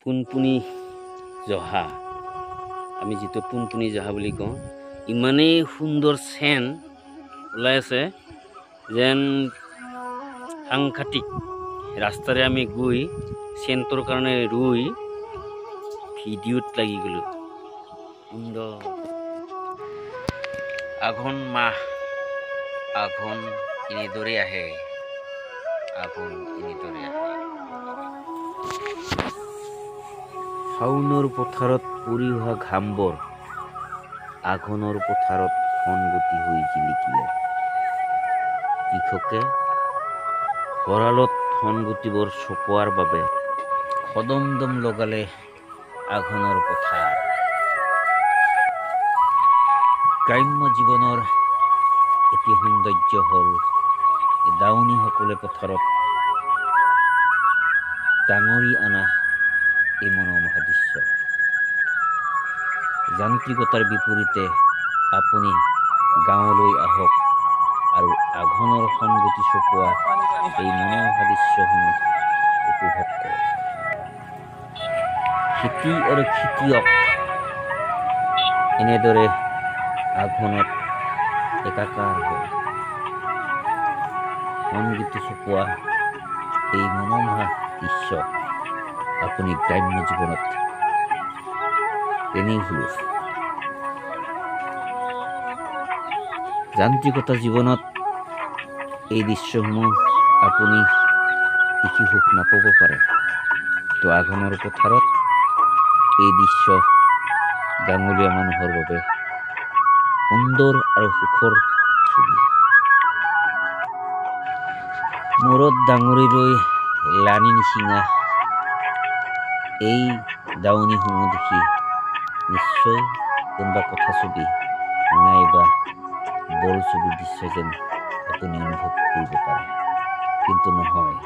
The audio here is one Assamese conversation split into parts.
পোনপুনি জহা, আমি যিটো পোনপুনি জহা বুলি কওঁ, ইমানেই সুন্দৰ চেন ওলাই আছে যেন সাংঘাতিক। ৰাস্তাৰে আমি গৈ চেণ্টৰ কাৰণে ৰুই ভিডিঅ'ত লাগি গ'লো। সুন্দৰ আঘোণ মাহ, আঘোণ এনেদৰে আহে, আঘোণ এনেদৰে আহে। শাওণৰ পথাৰত পৰি অহা ঘামবোৰ আঘোণৰ পথাৰত সংগতি হৈ জিলিকিলে। কৃষকে ভঁৰালত সংগতিবোৰ চপোৱাৰ বাবে সদমদম লগালে আঘোণৰ পথাৰ। গ্ৰাম্য জীৱনৰ এটি সৌন্দৰ্য হ'ল দাৱনীসকলে পথাৰত ডাঙৰি অনা এই মনোমোহা দৃশ্য। যান্ত্ৰিকতাৰ বিপৰীতে আপুনি গাঁৱলৈ আহক আৰু আঘোণৰ সংগতি চপোৱা এই মনোমোহা দৃশ্যসমূহ উপভোগ কৰক। খেতি আৰু খেতিয়ক এনেদৰে আঘোণত একাকাৰ হয়। সংগীত চপোৱা এই মনোমোহা দৃশ্য আপুনি গ্ৰাম্য জীৱনত তেনেই সুলভ। যান্ত্ৰিকতা জীৱনত এই দৃশ্যসমূহ আপুনি দেখি সুখ নাপাব পাৰে, তো আঘোণৰ পথাৰত এই দৃশ্য গাঁৱলীয়া মানুহৰ বাবে সুন্দৰ আৰু সুখৰ ছবি। মূৰত ডাঙৰি লৈ লানি নিচিঙা এই দাৱনীসমূহ দেখি নিশ্চয় কোনোবা কথাছবি নাইবা বোলছবিৰ দৃশ্য যেন আপুনি অনুভৱ কৰিব পাৰে, কিন্তু নহয়,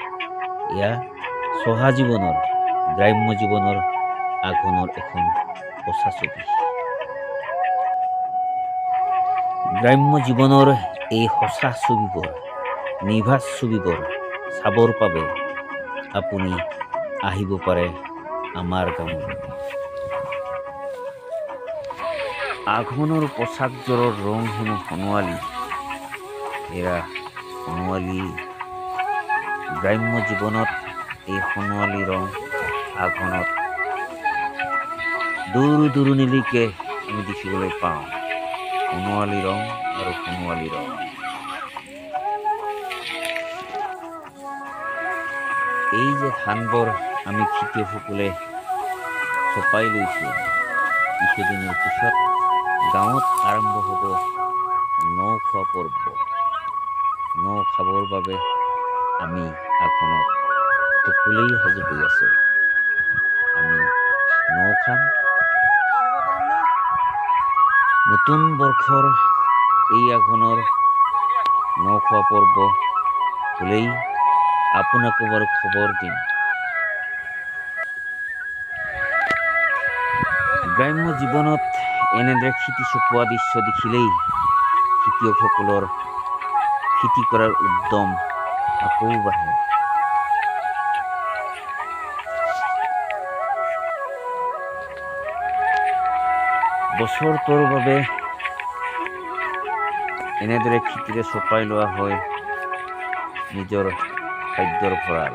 এয়া চহা জীৱনৰ, গ্ৰাম্য জীৱনৰ আঘোণৰ এখন সঁচা ছবি। গ্ৰাম্য জীৱনৰ এই সঁচা ছবিবোৰ, নিভাঁজ ছবিবোৰ চাবৰ বাবে আপুনি আহিব পাৰে আমাৰ গাঁৱলৈ। আঘোণৰ পোচাকযোৰৰ ৰং হেনো সোণোৱালী, এয়া সোণোৱালী। গ্ৰাম্য জীৱনত এই সোণোৱালী ৰং আঘোণত দূৰ দূৰণিলৈকে আমি দেখিবলৈ পাওঁ। সোণোৱালী ৰং আৰু সোণোৱালী ৰং। এই যে ধানবোৰ আমি খেতিয়কসকলে চপাই লৈছোঁ, কিছুদিনৰ পিছত গাঁৱত আৰম্ভ হ'ব ন খোৱা পৰ্ব। ন খাবৰ বাবে আমি আঘোণত সকলোৱেই সাজু হৈ আছে। আমি ন খাম। নতুন বৰ্ষৰ এই আঘোণৰ ন খোৱা পৰ্ব হ'লেই আপোনাকো বাৰু খবৰ দিম। গ্ৰাম্য জীৱনত এনেদৰে খেতি চপোৱা দৃশ্য দেখিলেই খেতিয়কসকলৰ খেতি কৰাৰ উদ্যম আকৌ বাঢ়ে। বছৰটোৰ বাবে এনেদৰে খেতিৰে চপাই লোৱা হয় নিজৰ খাদ্যৰ ভঁৰাল।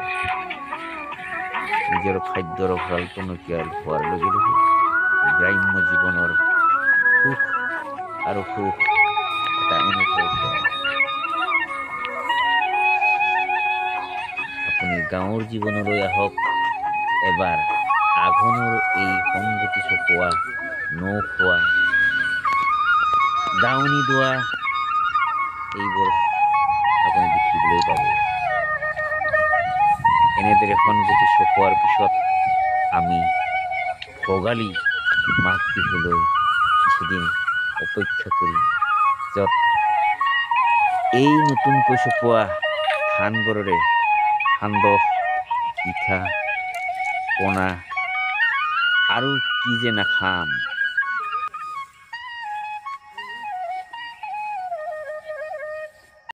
নিজৰ খাদ্যৰ ভঁৰাল টনকিয়াল হোৱাৰ লগে লগে গ্ৰাম্য জীৱনৰ সুখ আৰু সুখ এটা অনুভৱ হয়। আপুনি গাঁৱৰ জীৱনলৈ আহক এবাৰ। আঘোণৰ এই সংগতি চপোৱা, ন খোৱা, দাৱনী দোৱা এইবোৰ আপুনি দেখিবলৈ পাব। এনেদৰে সংগতি চপোৱাৰ পিছত আমি ভোগালী মাঘ বিহুলৈ কিছুদিন অপেক্ষা কৰিম, য'ত এই নতুনকৈ চপোৱা ধানবোৰেৰে সান্দহ, পিঠা, পনা আৰু কি যে নাখাম।